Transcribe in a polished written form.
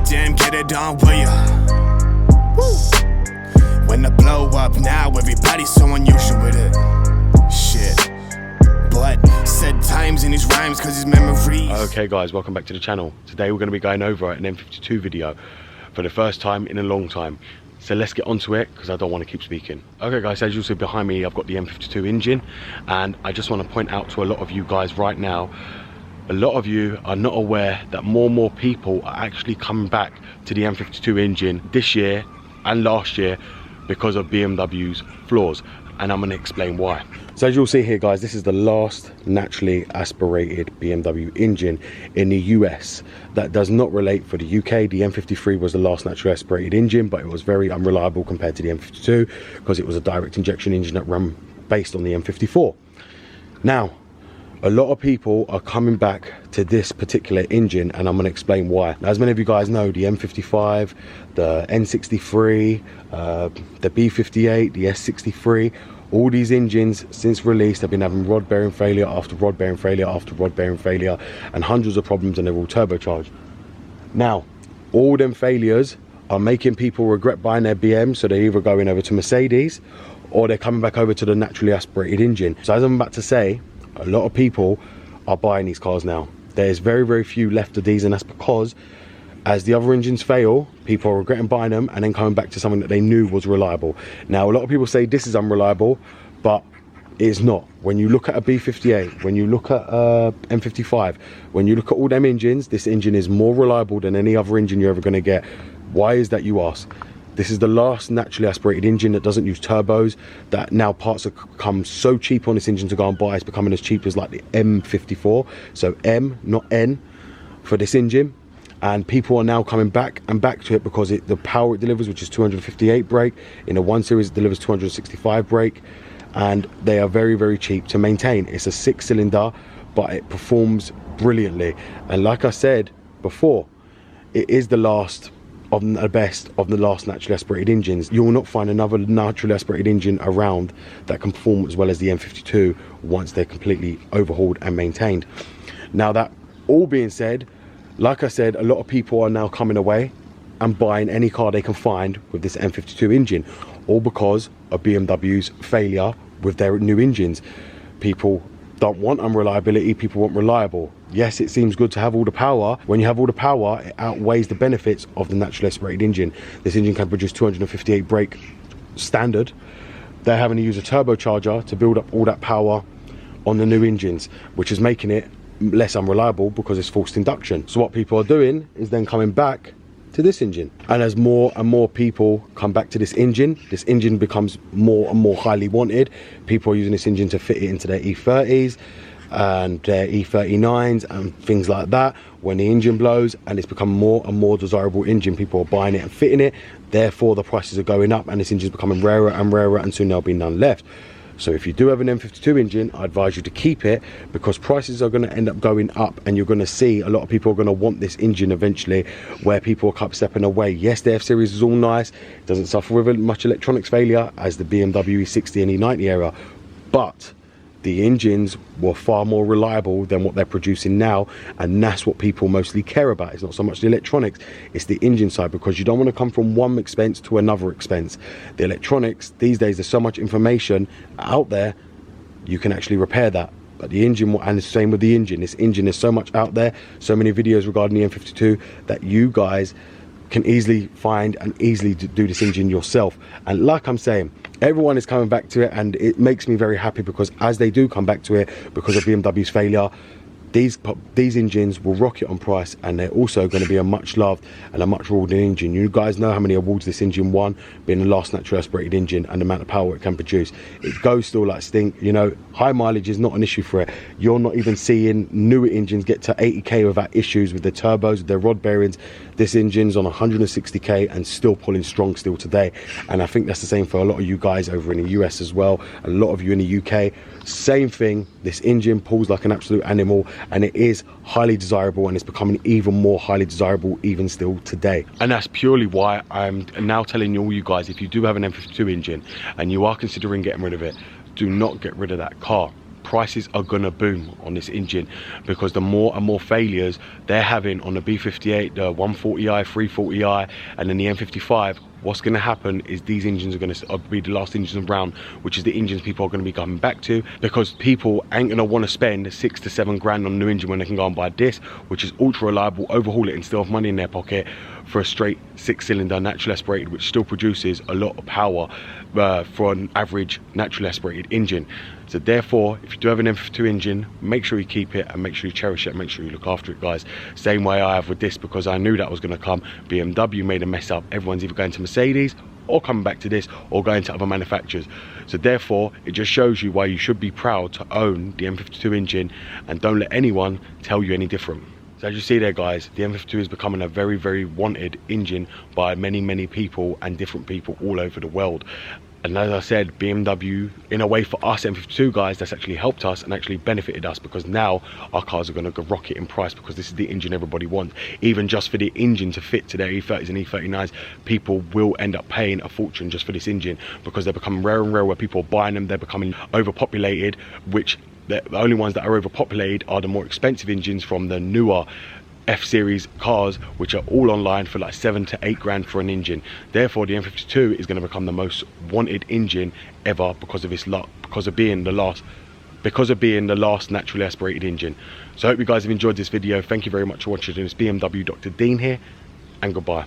goddamn get it on, will ya? Woo. When the blow up now, everybody's so unusual with it. Shit. But said times in his rhymes cause his memories. Okay guys, welcome back to the channel. Today we're going to be going over an N52 video for the first time in a long time. So let's get onto it because I don't want to keep speaking. Okay guys, as you'll see behind me, I've got the N52 engine, and I just want to point out to a lot of you guys right now, a lot of you are not aware that more and more people are actually coming back to the N52 engine this year and last year because of BMW's flaws, and I'm going to explain why. So as you'll see here guys, this is the last naturally aspirated BMW engine in the US. That does not relate for the UK. The N53 was the last naturally aspirated engine, but it was very unreliable compared to the N52 because it was a direct injection engine that ran based on the N54. Now, a lot of people are coming back to this particular engine, and I'm going to explain why. Now, as many of you guys know, the M55, the N63, the B58, the S63, all these engines since release have been having rod bearing failure after rod bearing failure after rod bearing failure, and hundreds of problems, and they're all turbocharged. Now, all them failures are making people regret buying their BM, so they're either going over to Mercedes or they're coming back over to the naturally aspirated engine. So as I'm about to say, a lot of people are buying these cars now. There's very, very few left of these, and that's because as the other engines fail, people are regretting buying them and then coming back to something that they knew was reliable. Now, a lot of people say this is unreliable, but it's not. When you look at a B58, when you look at M55, when you look at all them engines, this engine is more reliable than any other engine you're ever going to get. Why is that, you ask? This is the last naturally aspirated engine that doesn't use turbos, that now parts have come so cheap on this engine to go and buy, it's becoming as cheap as like the M54. So M, not N, for this engine. And people are now coming back to it because the power it delivers, which is 258 brake. In a 1 Series, it delivers 265 brake. And they are very, very cheap to maintain. It's a 6-cylinder, but it performs brilliantly. And like I said before, it is the last of the best of the last naturally aspirated engines. You will not find another naturally aspirated engine around that can perform as well as the N52 once they're completely overhauled and maintained. Now, that all being said, like I said, a lot of people are now coming away and buying any car they can find with this N52 engine, all because of BMW's failure with their new engines. People don't want unreliability, people want reliable. Yes, it seems good to have all the power. When you have all the power, it outweighs the benefits of the naturally aspirated engine. This engine can produce 258 brake standard. They're having to use a turbocharger to build up all that power on the new engines, which is making it less unreliable because it's forced induction. So what people are doing is then coming back to this engine, and as more and more people come back to this engine becomes more and more highly wanted. People are using this engine to fit it into their E30s and their E39s and things like that. When the engine blows and it's become more and more desirable engine, people are buying it and fitting it, therefore the prices are going up and this engine is becoming rarer and rarer, and soon there'll be none left. So if you do have an M52 engine, I advise you to keep it, because prices are going to end up going up, and you're going to see a lot of people are going to want this engine eventually, where people are stepping away. Yes, the F-Series is all nice, it doesn't suffer with much electronics failure as the BMW E60 and E90 era, but the engines were far more reliable than what they're producing now, and that's what people mostly care about. It's not so much the electronics, it's the engine side, because you don't want to come from one expense to another expense. The electronics, these days there's so much information out there, you can actually repair that. But the engine, and the same with the engine, this engine is so much out there, so many videos regarding the N52 that you guys can easily find and easily do this engine yourself. And like I'm saying, everyone is coming back to it, and it makes me very happy, because as they do come back to it because of BMW's failure, these engines will rocket on price, and they're also going to be a much loved and a much rewarded engine. You guys know how many awards this engine won, being the last naturally aspirated engine, and the amount of power it can produce. It goes still like stink, you know. High mileage is not an issue for it. You're not even seeing newer engines get to 80k without issues with their turbos, with their rod bearings. This engine's on 160k and still pulling strong still today. And I think that's the same for a lot of you guys over in the US as well, a lot of you in the UK. Same thing, this engine pulls like an absolute animal, and it is highly desirable, and it's becoming even more highly desirable even still today. And that's purely why I'm now telling all you guys, if you do have an M52 engine and you are considering getting rid of it, do not get rid of that car. prices are gonna boom on this engine, because the more and more failures they're having on the B58, the 140i, 340i, and then the N55, what's going to happen is these engines are going to be the last engines around, which is the engines people are going to be coming back to, because people ain't going to want to spend 6 to 7 grand on a new engine when they can go and buy this, which is ultra reliable, overhaul it and still have money in their pocket for a straight 6-cylinder natural aspirated, which still produces a lot of power for an average natural aspirated engine. So therefore, if you do have an M52 engine, make sure you keep it and make sure you cherish it and make sure you look after it, guys. Same way I have with this, because I knew that was going to come. BMW made a mess up. Everyone's either going to Mercedes or coming back to this or going to other manufacturers. So therefore, it just shows you why you should be proud to own the M52 engine, and don't let anyone tell you any different. So as you see there, guys, the M52 is becoming a very, very wanted engine by many, many people and different people all over the world. And as I said, BMW, in a way for us M52 guys, that's actually helped us and actually benefited us, because now our cars are going to go rocket in price, because this is the engine everybody wants. Even just for the engine to fit to their E30s and E39s, people will end up paying a fortune just for this engine, because they're becoming rare and rare where people are buying them. They're becoming overpopulated, which the only ones that are overpopulated are the more expensive engines from the newer F-series cars, which are all online for like 7 to 8 grand for an engine. Therefore, the M52 is going to become the most wanted engine ever, because of its luck, because of being the last naturally aspirated engine. So I hope you guys have enjoyed this video. Thank you very much for watching. It's BMW Dr. Dean here, and goodbye.